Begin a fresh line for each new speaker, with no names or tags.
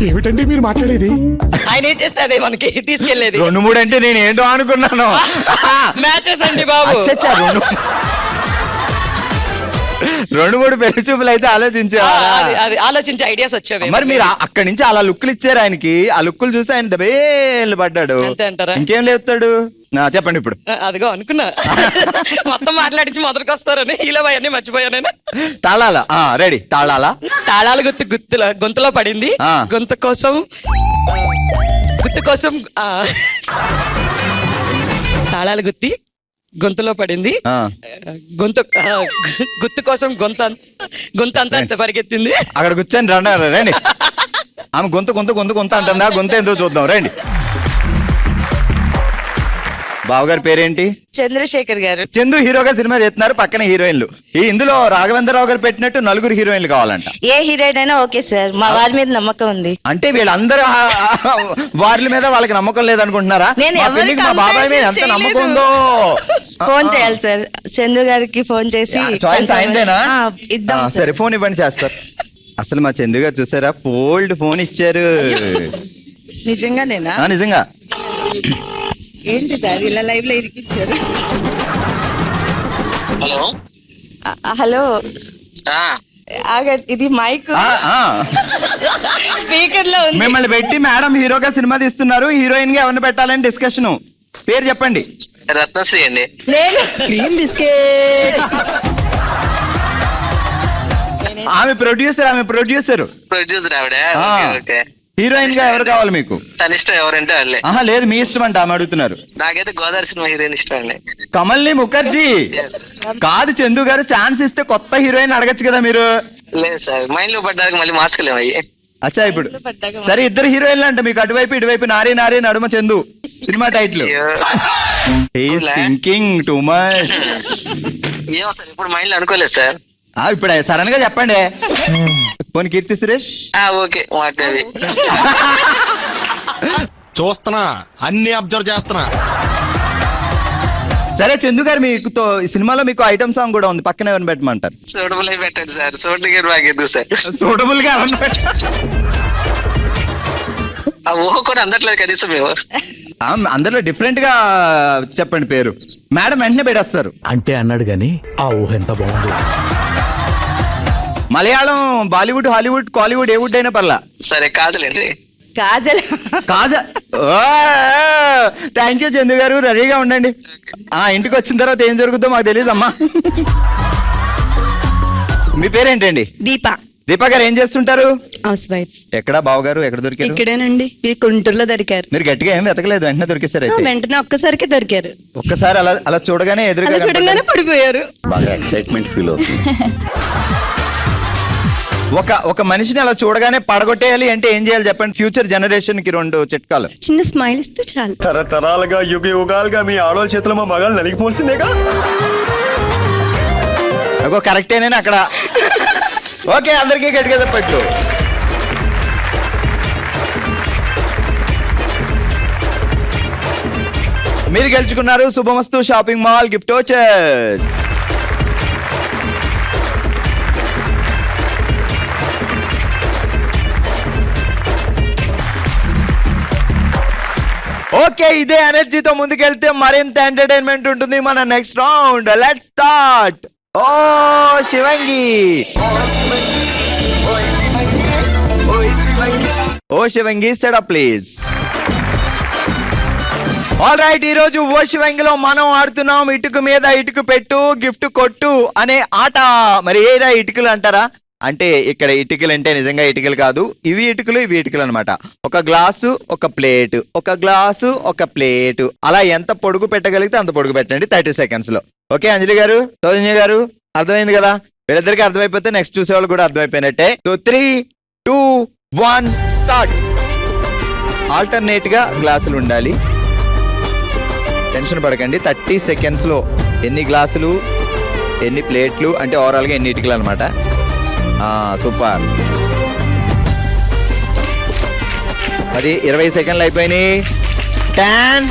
ఏమిటండి మీరు మాట్లాడేది?
ఆయన ఏం చేస్తే అదే మనకి తీసుకెళ్లేది.
2-3 అంటే నేను ఏంటో అనుకున్నాను.
మ్యాచెస్ అండి బాబు.
2-3 పెళ్లి చూపులు అయితే
అది ఆలోచించి ఐడియాస్ వచ్చేవి.
మరి మీరు అక్కడి నుంచి అలా లుక్కులు ఇచ్చారు ఆయనకి. ఆ లుక్కులు చూసి ఆయన దబేలు పడ్డాడు.
అంతే అంటారా?
ఇంకేం లేపుతాడు చెప్పండి ఇప్పుడు.
అదిగో అనుకున్నా మొత్తం మాట్లాడించి మొదటికి వస్తారని. ఇలా అవన్నీ మర్చిపోయా నేను.
తాళాలా రెడీ.
తాళాల గొంతులో పడింది. గొంతు కోసం తాళాలు గుత్తి గొంతులో పడింది. గుత్తు కోసం గొంత అంతా పరిగెత్తింది.
అక్కడ కూర్చొని రండి. ఆమె గొంత అంటుందా? గొంత ఎందుకు చూద్దాం రండి. బావగారి పేరేంటి?
చంద్రశేఖర్ గారు.
చందు హీరోగా సినిమా చేస్తున్నారు. పక్కన హీరోయిన్లు. ఇందులో రాఘవేంద్రరావు గారు పెట్టినట్టు 4 హీరోయిన్లు కావాలంట.
ఏ హీరోయిన్ అయినా ఓకే సార్, మా వారి మీద నమ్మకం ఉంది.
అంటే వీళ్ళందరూ వారి మీద వాళ్ళకి నమ్మకం లేదనుకుంటున్నారా? మా బాబాయ్ మీద ఎంత నమ్మకం ఉందో.
ఫోన్ చేయాలి సార్, చందు గారికి ఫోన్ చేసి.
చాయిస్ అయిందేనా?
ఇద్దాం.
సరే ఫోన్ ఇవ్వండి, చేస్తారు. అసలు మా చందు గారు చూసారా, ఫోల్డ్ ఫోన్ ఇచ్చారు.
నిజంగానేనా?
నిజంగా.
ఏంటి సార్ ఇలా లైవ్ లో ఇరికిచ్చారు? హలో ఇది మైక్ స్పీకర్ లో ఉంది.
మిమ్మల్ని పెట్టి మేడం హీరోగా సినిమా తీస్తున్నారు, హీరోయిన్ గా ఎవరిని పెట్టాలని డిస్కషన్. పేరు చెప్పండి.
రత్నశ్రీ అండి.
నేను
ఆమె ప్రొడ్యూసర్
ఆవిడ.
హీరోయిన్ గా ఎవరు కావాలి మీకు?
తన ఇష్టం ఎవరంటే వాళ్ళే.
లేదు మీ ఇష్టం అంటే ఆమె అడుగుతున్నారు.
నాకైతే గోదావరి సినిమా హీరోయిన్ ఇష్టం అండి.
కమల్ని ముఖర్జీ. కాదు చందు గారు, ఛాన్స్ ఇస్తే కొత్త హీరోయిన్ అడగచ్చు కదా మీరు.
లేదు సార్, మైండ్ లో పడ్డానికి మళ్ళీ మార్చుకోలేము అయ్యి.
అచ్చా ఇప్పుడు సరే, 2 హీరోయిన్లు అంట మీకు. అటువైపు ఇటువైపు నారీ నడుమ Chandu. Cinema title thinking too much.
ఏమో సార్, ఇప్పుడు మైండ్ లో అనుకోలేదు సార్.
ఇప్పుడు సడన్ గా చెప్పండి. పోనీ కీర్తి సురేష్.
ఓకే మాట్లాడి
చూస్తున్నా, అన్ని అబ్జర్వ్ చేస్తున్నా.
సరే చందు గారు, మీకు సినిమాలో మీకు ఐటమ్ సాంగ్ కూడా ఉంది, పక్కన ఎవరిని పెట్టమంటారు?
సూటబుల్ అయి పెట్టండి సార్. సూటబుల్ గా బాగెద్దు సార్.
సూటబుల్ గా ఎవరిని పెట్టండి?
ఆ ఊహ కూడా అందట్లేదు కనీసం మేము.
అందరిలో డిఫరెంట్ గా చెప్పండి పేరు. మేడం వెంటనే పెట్టేస్తారు.
అంటే అన్నాడు గాని ఆ ఊహ ఎంత బాగుంది.
మలయాళం, బాలీవుడ్, హాలీవుడ్, కాలీవుడ్, ఏ వుడ్ అయినా పర్లా.
సరే కాదులేండి.
కాజల్.
థ్యాంక్ యూ చందు గారు, రెడీగా ఉండండి. ఇంటికి వచ్చిన తర్వాత ఏం జరుగుతుందో మాకు తెలియదు అమ్మా. మీ పేరేంటండి? దీపా గారు ఏం చేస్తుంటారు?
House wife.
ఎక్కడ బావగారు ఎక్కడ దొరికారు?
ఇక్కడేనండి, గుంటూరులో దొరికారు.
మీరు గట్టిగా ఏం వెతకలేదు, వెంటనే దొరికేశారు అయితే?
వెంటనే ఒక్కసారికి దొరికారు.
ఒక్కసారి అలా చూడగానే
చూడగానే పడిపోయారు.
బాగా ఎక్సైట్మెంట్ ఫీల్ అవుతుంది. ఒక మనిషిని అలా చూడగానే పడగొట్టేయాలి అంటే ఏం చేయాలి చెప్పండి? ఫ్యూచర్ జనరేషన్ కి 2 చిట్కాలు.
చిన్న స్మైల్ ఇస్తే చాలు.
తరతరాలుగా యుగాలుగా మీ ఆడోళ్ళ చేతిలో మా మగాళ్ళు నలిగిపోల్సిందేగా.
కరెక్టేనే అక్కడ. ఓకే, అందరికీ గట్టిగా చెప్పట్లు. మీరు గెలుచుకున్నారు Shubhamastu shopping mall gift vouchers. Okay, ఇదే ఎనర్జీతో ముందుకెళ్తే మరింత ఎంటర్టైన్మెంట్ ఉంటుంది. మన నెక్స్ట్ రౌండ్ లెట్స్ స్టార్ట్. ఓ Shivangi, setup please. All right, ఈ రోజు ఓ శివంగిలో మనం ఆడుతున్నాం ఇటుక మీద ఇటుక పెట్టు గిఫ్ట్ కొట్టు అనే ఆట. మరి ఏరా ఇటుకలు అంటారా? అంటే ఇక్కడ ఇటుకలు అంటే నిజంగా ఇటుకలు కాదు, ఇవి ఇటుకలు ఇవి ఇటుకలు అనమాట. ఒక గ్లాసు ఒక ప్లేట్, ఒక గ్లాసు ఒక ప్లేట్, అలా ఎంత పొడుగు పెట్టగలిగితే అంత పొడుగు పెట్టండి 30 seconds లో. ఓకే అంజలి గారు, సౌజన్య గారు, అర్థమైంది కదా? వీళ్ళిద్దరికి అర్థమైపోతే నెక్స్ట్ చూసేవాళ్ళు కూడా అర్థమైపోయినట్టే. So 3, 2, 1 start. ఆల్టర్నేట్ గా గ్లాసులు ఉండాలి, టెన్షన్ పడకండి. 30 seconds లో ఎన్ని గ్లాసులు ఎన్ని ప్లేట్లు అంటే ఓవరాల్ గా ఎన్ని ఇటుకలు అనమాట. సూపర్. అది 20 seconds అయిపోయినాయి. 10